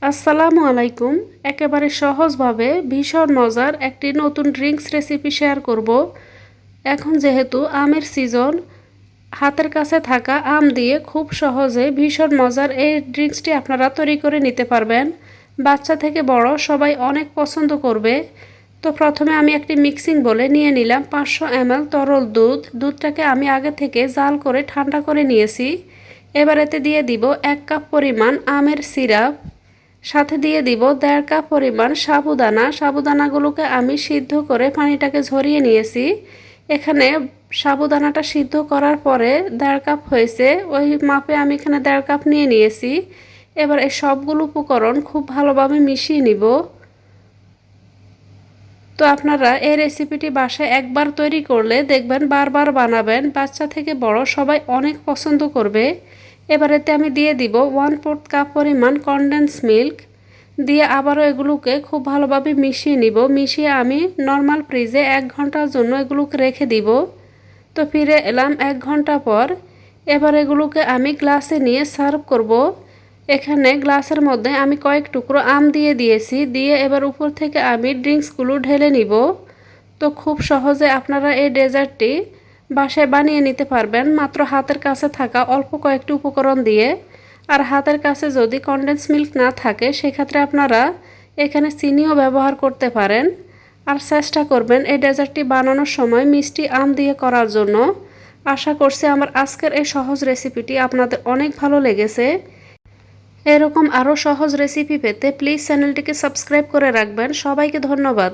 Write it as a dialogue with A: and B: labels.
A: আসসালামু আলাইকুম। একেবারে সহজভাবে ভীষণ মজার একটি নতুন ড্রিঙ্কস রেসিপি শেয়ার করব। এখন যেহেতু আমের সিজন, হাতের কাছে থাকা আম দিয়ে খুব সহজে ভীষণ মজার এই ড্রিঙ্কসটি আপনারা তৈরি করে নিতে পারবেন। বাচ্চা থেকে বড় সবাই অনেক পছন্দ করবে। তো প্রথমে আমি একটি মিক্সিং বলে নিয়ে নিলাম 500 ml তরল দুধ। দুধটাকে আমি আগে থেকে জাল করে ঠান্ডা করে নিয়েছি। এবার এতে দিয়ে দিব 1 কাপ পরিমাণ আমের সিরাপ, সাথে দিয়ে দিব 1.5 কাপ পরিমাণ সাবুদানা। সাবুদানাগুলোকে আমি সিদ্ধ করে পানিটাকে ঝরিয়ে নিয়েছি। এখানে সাবুদানাটা সিদ্ধ করার পরে 1.5 কাপ হয়েছে, ওই মাপে আমি এখানে 1.5 কাপ নিয়ে নিয়েছি। এবার এই সবগুলো উপকরণ খুব ভালোভাবে মিশিয়ে নিব। তো আপনারা এই রেসিপিটি বাসায় একবার তৈরি করলে দেখবেন বারবার বানাবেন, বাচ্চা থেকে বড় সবাই অনেক পছন্দ করবে। এবার এতে আমি দিয়ে দিব 1/4 কাপ পরিমাণ কনডেন্স মিল্ক, দিয়ে আবারও এগুলোকে খুব ভালোভাবে মিশিয়ে নিব। মিশিয়ে আমি নর্মাল ফ্রিজে 1 ঘন্টার জন্য এগুলোকে রেখে দিব। তো ফিরে এলাম 1 ঘন্টা পর। এবার এগুলোকে আমি গ্লাসে নিয়ে সার্ভ করব। এখানে গ্লাসের মধ্যে আমি কয়েক টুকরো আম দিয়ে দিয়েছি, দিয়ে এবার উপর থেকে আমি ড্রিঙ্কসগুলো ঢেলে নিব। তো খুব সহজে আপনারা এই ডেজার্টটি বাসায় বানিয়ে নিতে পারবেন মাত্র হাতের কাছে থাকা অল্প কয়েকটি উপকরণ দিয়ে। আর হাতের কাছে যদি কনডেন্স মিল্ক না থাকে সেক্ষেত্রে আপনারা এখানে চিনিও ব্যবহার করতে পারেন। আর চেষ্টা করবেন এই ডেজার্টটি বানানোর সময় মিষ্টি আম দিয়ে করার জন্য। আশা করছি আমার আজকের এই সহজ রেসিপিটি আপনাদের অনেক ভালো লেগেছে। এরকম আরও সহজ রেসিপি পেতে প্লিজ চ্যানেলটিকে সাবস্ক্রাইব করে রাখবেন। সবাইকে ধন্যবাদ।